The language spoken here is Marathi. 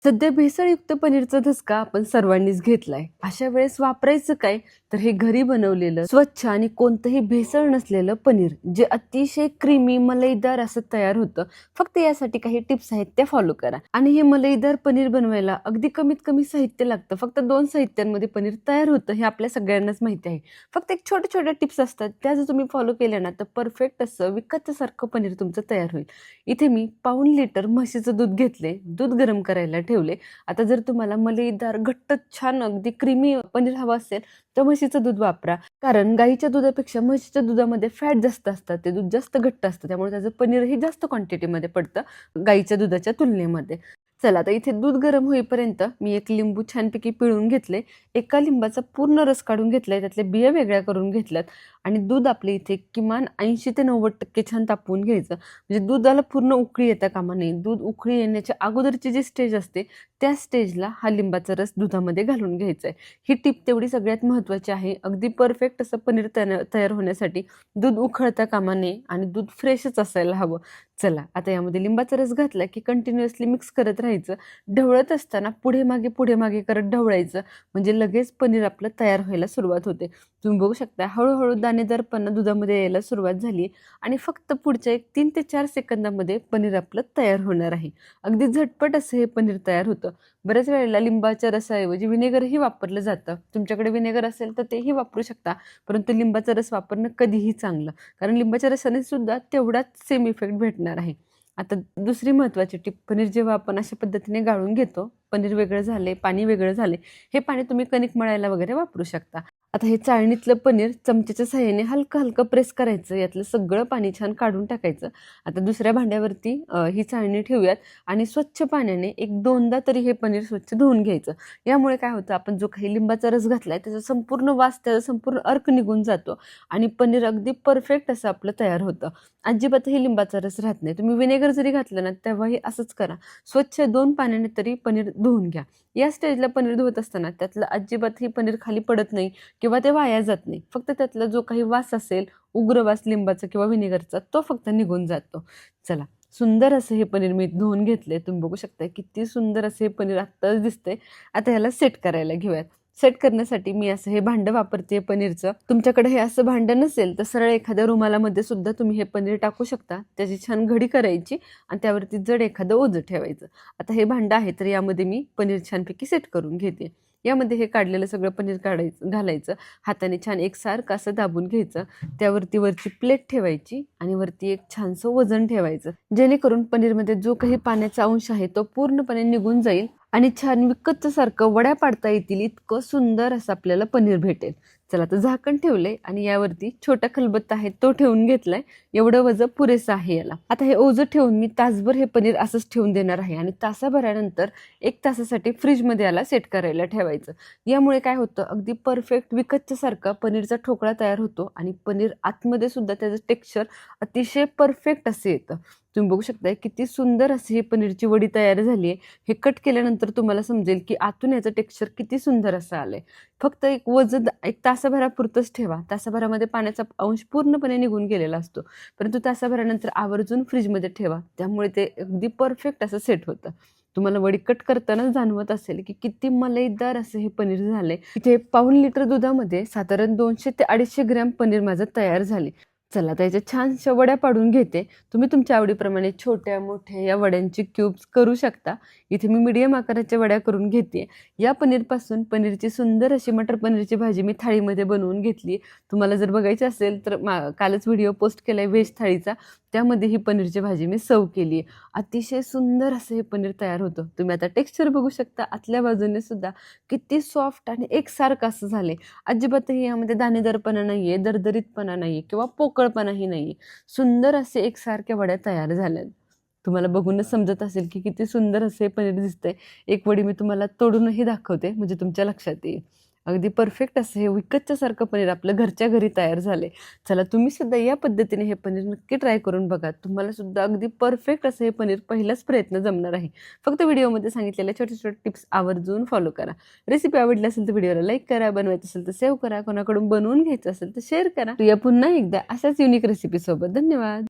सध्या भेसळयुक्त पनीरचा धसका आपण सर्वांनीच घेतलाय. अशा वेळेस वापरायचं काय? तर हे घरी बनवलेलं स्वच्छ आणि कोणतंही भेसळ नसलेलं पनीर, जे अतिशय क्रीमी मलईदार असं तयार होतं. फक्त यासाठी काही टिप्स आहेत, त्या फॉलो करा. आणि हे मलईदार पनीर बनवायला अगदी कमीत कमी साहित्य लागतं. फक्त 2 साहित्यांमध्ये पनीर तयार होतं, हे आपल्या सगळ्यांनाच माहिती आहे. फक्त एक छोट्या छोट्या टिप्स असतात, त्या जर तुम्ही फॉलो केल्या ना, तर परफेक्ट असं विकतसारखं पनीर तुमचं तयार होईल. इथे मी पाऊण लिटर म्हशीचं दूध घेतले, दूध गरम करायला ठेवले. आता जर तुम्हाला मलईदार घट्ट छान अगदी क्रीमी पनीर हवं असेल तर म्हशीचं दूध वापरा. कारण गाईच्या दुधापेक्षा म्हशीच्या दुधामध्ये फॅट जास्त असतात, ते दूध जास्त घट्ट असतं, त्यामुळे त्याचं पनीरही जास्त क्वांटिटीमध्ये पडतं गाईच्या दुधाच्या तुलनेमध्ये. चला, आता इथे दूध गरम होईपर्यंत मी एक लिंबू छानपैकी पिळून घेतले. एका लिंबाचा पूर्ण रस काढून घेतलाय, त्यातल्या बिया वेगळ्या करून घेतल्यात. आणि दूध आपले इथे किमान 80 ते 90% छान तापवून घ्यायचं. म्हणजे दुधाला पूर्ण उकळी येता कामा नये. दूध उकळी येण्याच्या अगोदरची जी स्टेज असते, त्या स्टेजला हा लिंबाचा रस दुधामध्ये घालून घ्यायचा आहे. ही टिप तेवढी सगळ्यात महत्त्वाची आहे. अगदी परफेक्ट असं पनीर तयार होण्यासाठी दूध उकळता कामा नये आणि दूध फ्रेशच असायला हवं. चला, आता यामध्ये लिंबाचा रस घातला की कंटिन्युअसली मिक्स करत राहायचं. ढवळत असताना पुढे मागे करत ढवळायचं, म्हणजे लगेच पनीर आपलं तयार व्हायला सुरुवात होते. तुम्ही बघू शकता, हळूहळू दाणेदारपणा दुधामध्ये यायला सुरुवात झाली आणि फक्त पुढच्या एक 3 ते 4 सेकंदामध्ये पनीर आपलं तयार होणार आहे. अगदी झटपट असं हे पनीर तयार होतं. बऱ्याच वेळेला लिंबाच्या रसाऐवजी व्हिनेगरही वापरलं जातं. तुमच्याकडे व्हिनेगर असेल तर तेही वापरू शकता, परंतु लिंबाचा रस वापरणं कधीही चांगलं, कारण लिंबाच्या रसाने सुद्धा तेवढाच सेम इफेक्ट भेटणार आहे. आता दुसरी महत्त्वाची टिप, पनीर जेव्हा आपण अशा पद्धतीने गाळून घेतो, पनीर वेगळं झाले, पाणी वेगळं झाले, हे पाणी तुम्ही कणिक मळायला वगैरे वापरू शकता. आता हे चाळणीतलं पनीर चमच्याच्या सहाय्याने हलकं हलकं प्रेस करायचं, यातलं सगळं पाणी छान काढून टाकायचं. आता दुसऱ्या भांड्यावरती ही चाळणी ठेवूयात आणि स्वच्छ पाण्याने एक 2दा तरी हे पनीर स्वच्छ धुवून घ्यायचं. यामुळे काय होतं, आपण जो काही लिंबाचा रस घातलाय त्याचा संपूर्ण वास, त्याचा संपूर्ण अर्क निघून जातो आणि पनीर अगदी परफेक्ट असं आपलं तयार होतं. अजिबातही लिंबाचा रस राहत नाही. तुम्ही व्हिनेगर जरी घातलं ना, तेव्हाही असंच करा. स्वच्छ 2 पाण्याने तरी पनीर धुवून घ्या. या स्टेजला पनीर धुवत असताना त्यातलं अजिबातही पनीर खाली पडत नाही किंवा ते वाया जात नाही. फक्त त्यातला जो काही वास असेल, उग्र वास लिंबाचा किंवा व्हिनेगरचा, तो फक्त निघून जातो. चला, सुंदर असं हे पनीर मी धुवून घेतले. तुम्ही बघू शकता किती सुंदर असे हे पनीर आत्ताच दिसतंय. आता ह्याला सेट करायला घेऊयात. सेट करण्यासाठी मी असं हे भांडं वापरते पनीरचं. तुमच्याकडे हे असं भांडं नसेल तर सरळ एखाद्या रुमालामध्ये सुद्धा तुम्ही हे पनीर टाकू शकता. त्याची छान घडी करायची आणि त्यावरती जड एखादं ओझं ठेवायचं. आता हे भांडं आहे, तर यामध्ये मी पनीर छानपैकी सेट करून घेते. यामध्ये हे काढलेलं सगळं पनीर घालायचं. हाताने छान एकसारखं असं दाबून घ्यायचं. त्यावरती वरची प्लेट ठेवायची आणि वरती एक छानसं वजन ठेवायचं, जेणेकरून पनीरमध्ये जो काही पाण्याचा अंश आहे तो पूर्णपणे निघून जाईल आणि छान विकतसारखं वड्या पाडता येतील इतकं सुंदर असं आपल्याला पनीर भेटेल. चला, तर झाकण ठेवलंय आणि यावरती छोटा खलबत्ता आहे तो ठेवून घेतलाय. एवढं वजन पुरेसं आहे याला. आता हे ओझं ठेवून मी तासभर हे पनीर असंच ठेवून देणार आहे आणि तासाभरानंतर 1 तासासाठी फ्रीजमध्ये याला सेट करायला ठेवायचं. यामुळे काय होतं, अगदी परफेक्ट विकतसारखा पनीरचा ठोकळा तयार होतो आणि पनीर आतमध्ये सुद्धा त्याचं टेक्स्चर अतिशय परफेक्ट असं येतं. तुम्ही बघू शकताय किती सुंदर अशी ही पनीरची वडी तयार झाली आहे. हे कट केल्यानंतर तुम्हाला समजेल की आतून याचं टेक्स्चर किती सुंदर असं आलंय. फक्त एक वजन 1 तासाभरापुरतंच ठेवा. तासाभरामध्ये पाण्याचा अंश पूर्णपणे निघून गेलेला असतो, परंतु तासाभरानंतर आवर्जून फ्रीजमध्ये ठेवा. त्यामुळे ते अगदी परफेक्ट असं सेट होतं. तुम्हाला वडी कट करताना जाणवत असेल की किती मलईदार असं हे पनीर झालंय. इथे पाऊण लिटर दुधामध्ये साधारण 200 ते 250 ग्रॅम पनीर माझं तयार झाले. चला, तर याच्या छानशा वड्या पाडून घेते. तुम्ही तुमच्या आवडीप्रमाणे छोट्या मोठ्या या वड्यांची क्यूब्स करू शकता. इथे मी मीडियम आकाराच्या वड्या करून घेते. या पनीरपासून पनीरची सुंदर अशी मटर पनीरची भाजी मी थाळीमध्ये बनवून घेतली. तुम्हाला जर बघायची असेल तर कालच व्हिडिओ पोस्ट केलाय व्हेज थाळीचा, त्यामध्ये ही पनीरची भाजी मी सर्व केली आहे. अतिशय सुंदर असं हे पनीर तयार होतं. तुम्ही आता टेक्स्चर बघू शकता, आतल्या बाजूने सुद्धा किती सॉफ्ट आणि एकसारखं असं झाले. अजिबातही यामध्ये दाणेदारपणा नाहीये, दरदरीतपणा नाहीये किंवा पोकळपणाही नाहीये. सुंदर असे एकसारख्या वड्या तयार झाल्यात. तुम्हाला बघूनच समजत असेल की किती सुंदर असे पनीर दिसतंय. एक वडी मी तुम्हाला तोडूनही दाखवते, म्हणजे तुमच्या लक्षात येईल. अगदी परफेक्ट असं हे विकतच्यासारखं पनीर आपलं घरच्या घरी तयार झाले. चला, तुम्ही सुद्धा या पद्धतीने हे पनीर नक्की ट्राय करून बघा. तुम्हाला सुद्धा अगदी परफेक्ट असं हे पनीर पहिलाच प्रयत्न जमणार आहे. फक्त व्हिडिओमध्ये सांगितलेल्या छोट्या छोट्या टिप्स आवर्जून फॉलो करा. रेसिपी आवडली असेल तर व्हिडिओला लाईक करा, बनवायचं असेल तर सेव्ह करा, कोणाकडून बनवून घ्यायचं असेल तर शेअर करा. या पुन्हा एकदा अशाच युनिक रेसिपीसोबत. धन्यवाद.